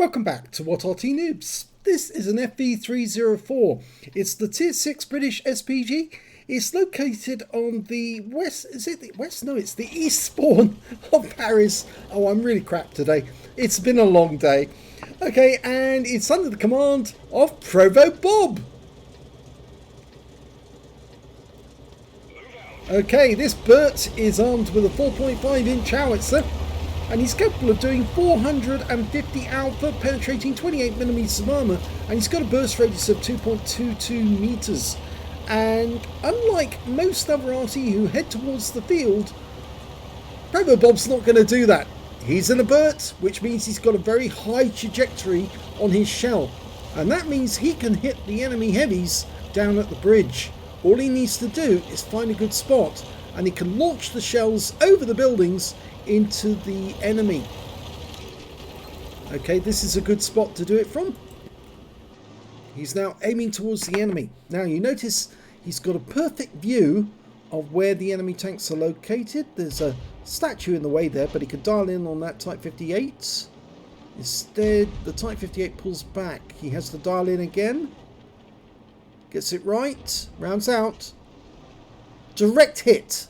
Welcome back to What Arty Noobs. This is an FV304. It's the Tier 6 British SPG. It's located on the west, is it the west? No, it's the east spawn of Paris. Oh, I'm really crap today. It's been a long day. Okay, and it's under the command of ProvoBob. Okay, this Bert is armed with a 4.5-inch howitzer, and he's capable of doing 450 output, penetrating 28mm of armour, and he's got a burst radius of 2.22 meters. And unlike most other Arty who head towards the field, ProvoBob's not going to do that. He's in a Bert, which means he's got a very high trajectory on his shell, and that means he can hit the enemy heavies down at the bridge. All he needs to do is find a good spot, and he can launch the shells over the buildings into the enemy. Okay, this is a good spot to do it from. He's now aiming towards the enemy. Now you notice he's got a perfect view of where the enemy tanks are located. There's a statue in the way there, but he could dial in on that Type 58. Instead, the Type 58 pulls back. He has to dial in again. Gets it right. Rounds out. Direct hit.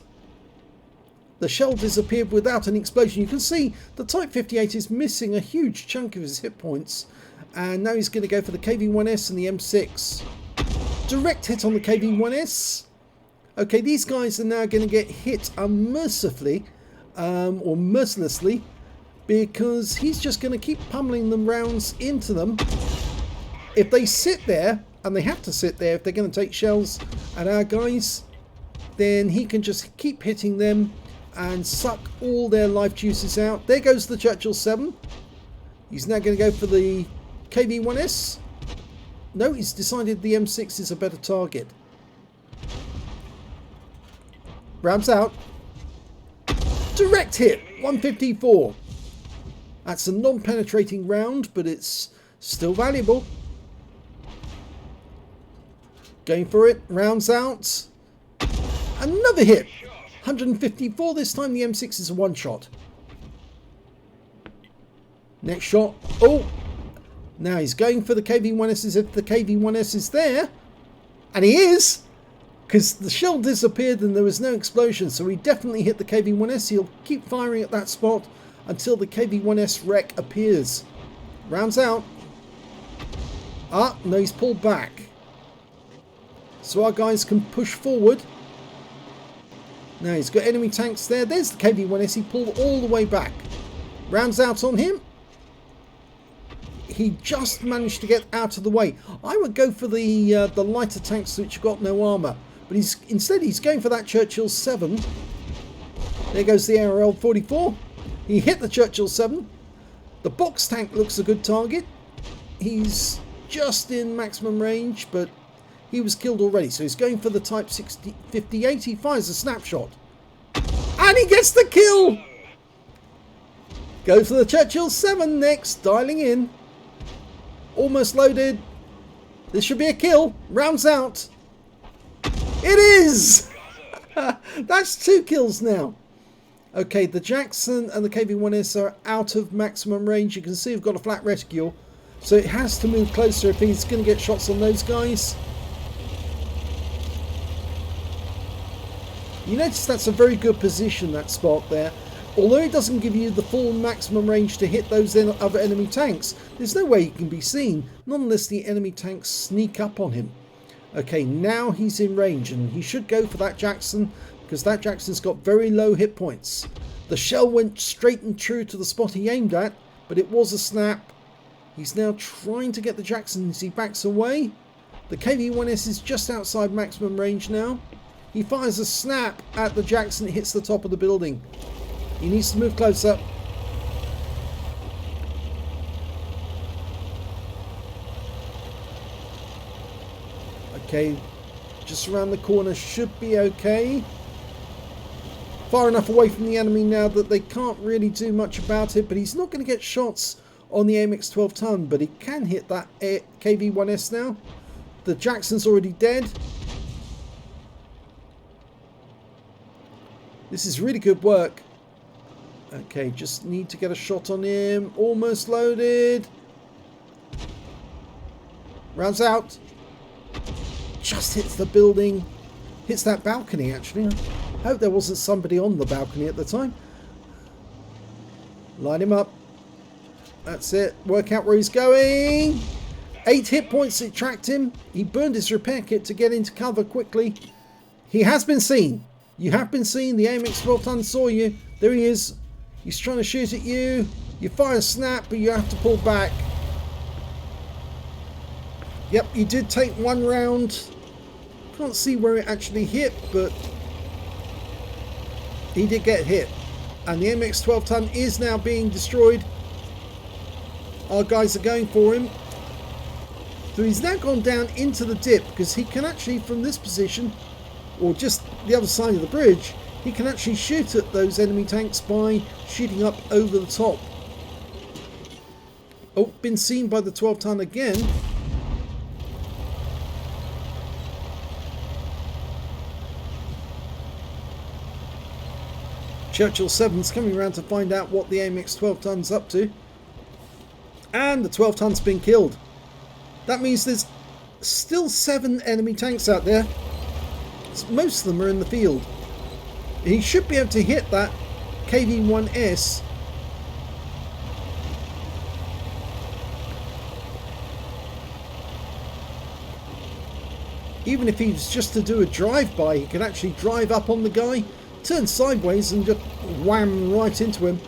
The shell disappeared without an explosion. You can see the Type 58 is missing a huge chunk of his hit points. And now he's going to go for the KV-1S and the M6. Direct hit on the KV-1S. Okay, these guys are now going to get hit unmercifully, or mercilessly, because he's just going to keep pummeling them rounds into them. If they sit there, and they have to sit there if they're going to take shells at our guys, then he can just keep hitting them and suck all their life juices out. There goes the Churchill 7. He's now going to go for the KV-1S. No, he's decided the M6 is a better target. Rounds out. Direct hit. 154. That's a non-penetrating round, but it's still valuable. Going for it. Rounds out. Another hit. 154. This time the M6 is a one-shot. Next shot. Oh! Now he's going for the KV-1S as if the KV-1S is there. And he is! Because the shell disappeared and there was no explosion. So he definitely hit the KV-1S. He'll keep firing at that spot until the KV-1S wreck appears. Rounds out. Ah, no, he's pulled back. So our guys can push forward. Now he's got enemy tanks there. There's the KV-1S. He pulled all the way back. Rounds out on him. He just managed to get out of the way. I would go for the lighter tanks which have got no armour. But instead he's going for that Churchill 7. There goes the ARL-44. He hit the Churchill 7. The box tank looks a good target. He's just in maximum range, but he was killed already, so he's going for the Type 58. He fires a snapshot. And he gets the kill! Go for the Churchill 7 next, dialing in. Almost loaded. This should be a kill. Rounds out. It is! That's 2 kills now. Okay, the Jackson and the KV-1S are out of maximum range. You can see we've got a flat reticule, so it has to move closer if he's going to get shots on those guys. You notice that's a very good position, that spot there. Although it doesn't give you the full maximum range to hit those other enemy tanks, there's no way he can be seen, not unless the enemy tanks sneak up on him. Okay, now he's in range, and he should go for that Jackson, because that Jackson's got very low hit points. The shell went straight and true to the spot he aimed at, but it was a snap. He's now trying to get the Jackson as he backs away. The KV-1S is just outside maximum range now. He fires a snap at the Jackson. It hits the top of the building. He needs to move closer. Okay, just around the corner should be okay. Far enough away from the enemy now that they can't really do much about it, but he's not going to get shots on the AMX 12 ton, but he can hit that KV-1S now. The Jackson's already dead. This is really good work. Okay, just need to get a shot on him. Almost loaded. Rounds out. Just hits the building. Hits that balcony, actually. I hope there wasn't somebody on the balcony at the time. Line him up. That's it. Work out where he's going. 8 hit points it tracked him. He burned his repair kit to get into cover quickly. He has been seen. You have been seen. The AMX 12 ton saw you. There he is. He's trying to shoot at you. You fire a snap, but you have to pull back. Yep, you did take one round. Can't see where it actually hit, but he did get hit. And the MX 12 ton is now being destroyed. Our guys are going for him. So he's now gone down into the dip, because he can actually, from this position, or just the other side of the bridge, he can actually shoot at those enemy tanks by shooting up over the top. Oh, been seen by the 12 ton again. Churchill 7's coming around to find out what the AMX 12 ton's up to. And the 12 ton's been killed. That means there's still 7 enemy tanks out there. Most of them are in the field. He should be able to hit that KV-1S. Even if he was just to do a drive-by, he can actually drive up on the guy, turn sideways and just wham right into him.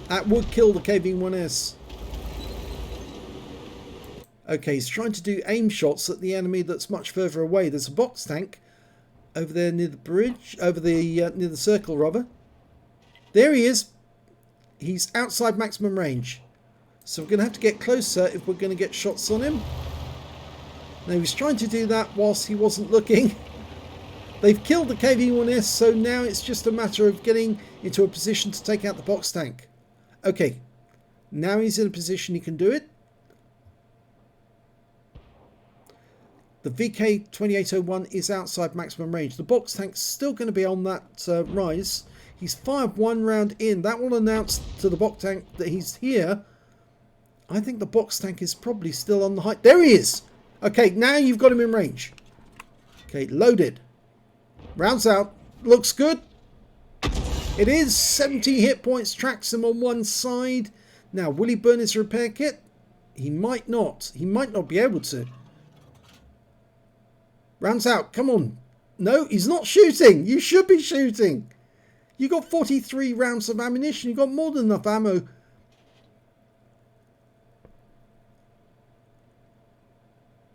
That would kill the KV-1S. Okay, he's trying to do aim shots at the enemy that's much further away. There's a box tank over there near the bridge, over the near the circle rather. There he is. He's outside maximum range. So we're going to have to get closer if we're going to get shots on him. Now he's trying to do that whilst he wasn't looking. They've killed the KV-1S, so now it's just a matter of getting into a position to take out the box tank. Okay, now he's in a position he can do it. The VK2801 is outside maximum range. The box tank's still going to be on that rise. He's fired one round in. That will announce to the box tank that he's here. I think the box tank is probably still on the height. There he is! Okay, now you've got him in range. Okay, loaded. Rounds out. Looks good. It is 70 hit points. Tracks him on one side. Now, will he burn his repair kit? He might not. He might not be able to. Rounds out. Come on. No, he's not shooting. You should be shooting. You got 43 rounds of ammunition. You got more than enough ammo.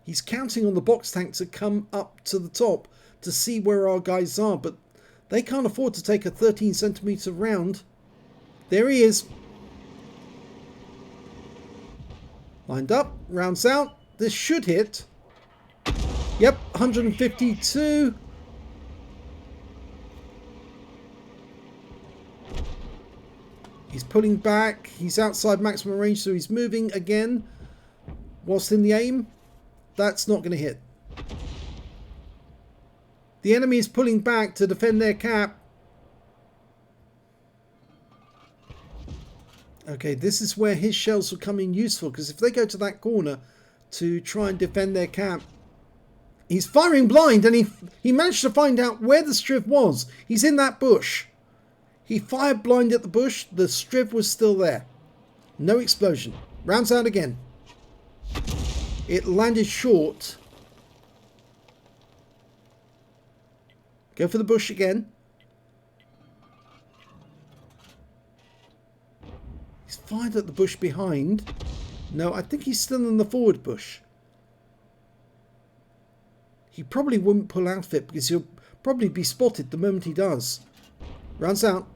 He's counting on the box tank to come up to the top to see where our guys are, but they can't afford to take a 13 centimeter round. There he is. Lined up. Rounds out. This should hit. Yep, 152. He's pulling back. He's outside maximum range, so he's moving again whilst in the aim. That's not going to hit. The enemy is pulling back to defend their cap. Okay, this is where his shells will come in useful, because if they go to that corner to try and defend their cap, he's firing blind, and he managed to find out where the Striv was. He's in that bush. He fired blind at the bush. The Striv was still there. No explosion. Rounds out again. It landed short. Go for the bush again. He's fired at the bush behind. No, I think he's still in the forward bush. He probably wouldn't pull out of it because he'll probably be spotted the moment he does. Rounds out.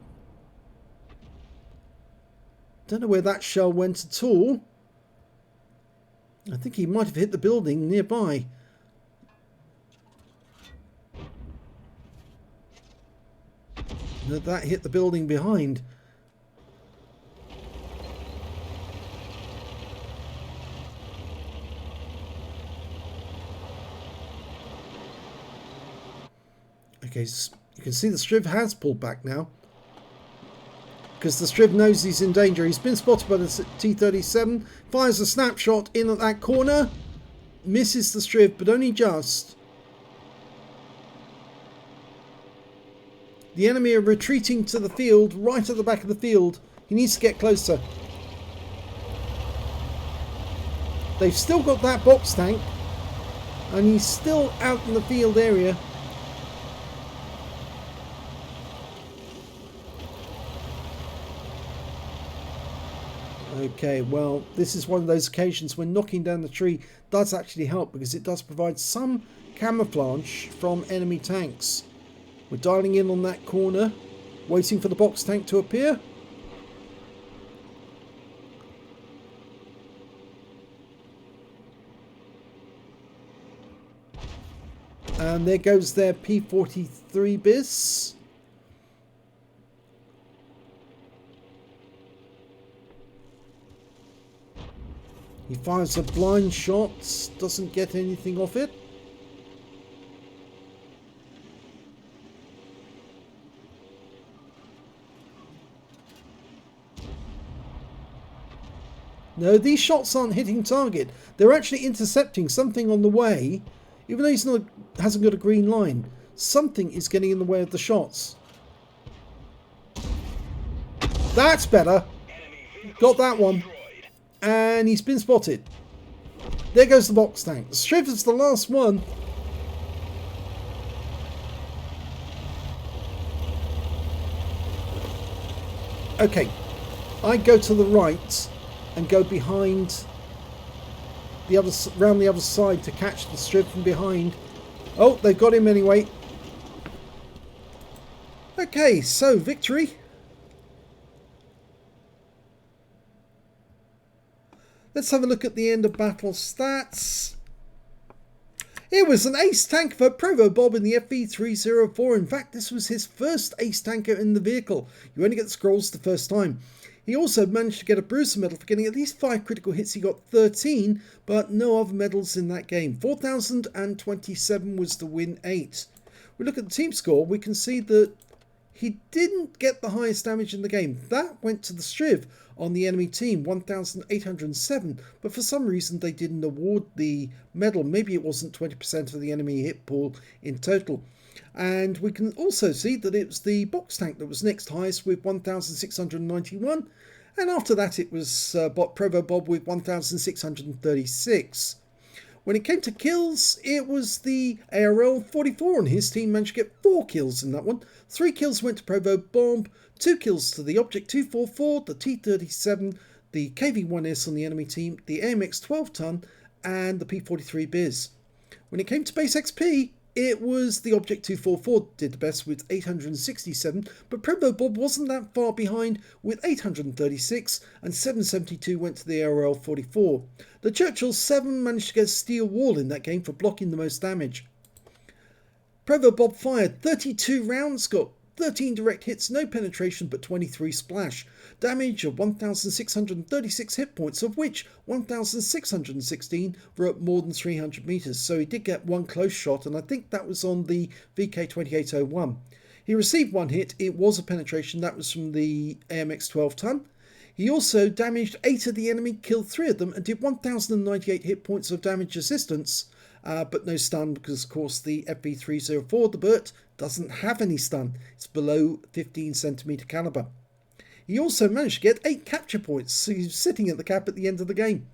Don't know where that shell went at all. I think he might have hit the building nearby. No, that hit the building behind. Okay, so you can see the Striv has pulled back now, because the Striv knows he's in danger. He's been spotted by the T-37. Fires a snapshot in at that corner. misses the Striv, but only just. The enemy are retreating to the field, right at the back of the field. He needs to get closer. They've still got that box tank, and he's still out in the field area. Okay, well, this is one of those occasions when knocking down the tree does actually help, because it does provide some camouflage from enemy tanks. We're dialing in on that corner, waiting for the box tank to appear. And there goes their P43 bis. He fires a blind shot, doesn't get anything off it. No, these shots aren't hitting target. They're actually intercepting something on the way. Even though he hasn't got a green line, something is getting in the way of the shots. That's better. Got that one. And he's been spotted. There goes the box tank. The Striv is the last one. Okay, I go to the right and go behind the other, round the other side to catch the Striv from behind. Oh, they've got him anyway. Okay, so victory. Let's have a look at the end of battle stats. It was an ace tank for ProvoBob in the FV304. In fact, this was his first ace tanker in the vehicle. You only get the scrolls the first time. He also managed to get a Bruiser medal for getting at least 5 critical hits. He got 13, but no other medals in that game. 4,027 was the win 8. We look at the team score, we can see that he didn't get the highest damage in the game. That went to the Striv on the enemy team, 1,807, but for some reason they didn't award the medal. Maybe it wasn't 20% of the enemy hit pool in total. And we can also see that it was the box tank that was next highest with 1,691, and after that it was ProvoBob with 1,636. When it came to kills, it was the ARL44, and his team managed to get 4 kills in that one. 3 kills went to ProvoBob, 2 kills to the Object 244, the T37, the KV1S on the enemy team, the AMX 12-ton, and the P43 Biz. When it came to base XP, it was the Object 244 did the best with 867, but ProvoBob wasn't that far behind with 836, and 772 went to the ARL44. The Churchill 7 managed to get a steel wall in that game for blocking the most damage. ProvoBob fired 32 rounds, got 13 direct hits, no penetration, but 23 splash. Damage of 1,636 hit points, of which 1,616 were at more than 300 meters. So he did get one close shot, and I think that was on the VK2801. He received 1 hit. It was a penetration. That was from the AMX 12-ton. He also damaged 8 of the enemy, killed 3 of them, and did 1,098 hit points of damage assistance. But no stun, because of course the FV304, the Burt, doesn't have any stun. It's below 15 centimeter caliber. He also managed to get 8 capture points, so he's sitting at the cap at the end of the game.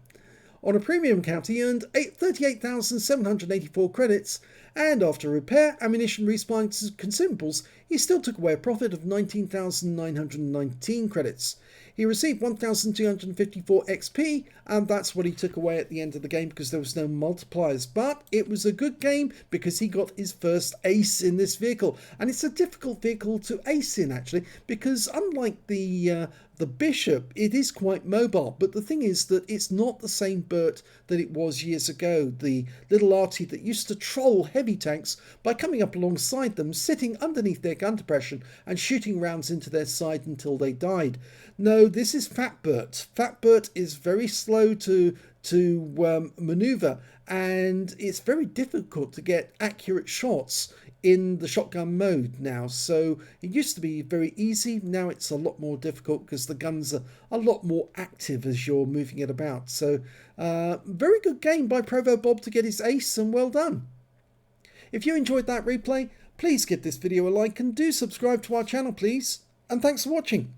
On a premium account, he earned 38,784 credits, and after repair, ammunition, respawn, consumables, he still took away a profit of 19,919 credits. He received 1,254 XP, and that's what he took away at the end of the game because there was no multipliers. But it was a good game because he got his first ace in this vehicle. And it's a difficult vehicle to ace in, actually, because unlike the Bishop, it is quite mobile. But the thing is that it's not the same Burt that it was years ago. The little Arty that used to troll heavy tanks by coming up alongside them, sitting underneath their gun depression and shooting rounds into their side until they died. No, this is Fat Burt. Fat Burt is very slow to maneuver, and it's very difficult to get accurate shots in the shotgun mode now. So it used to be very easy. Now it's a lot more difficult because the guns are a lot more active as you're moving it about. So very good game by ProvoBob to get his ace, and well done. If you enjoyed that replay, please give this video a like and do subscribe to our channel, please. And thanks for watching.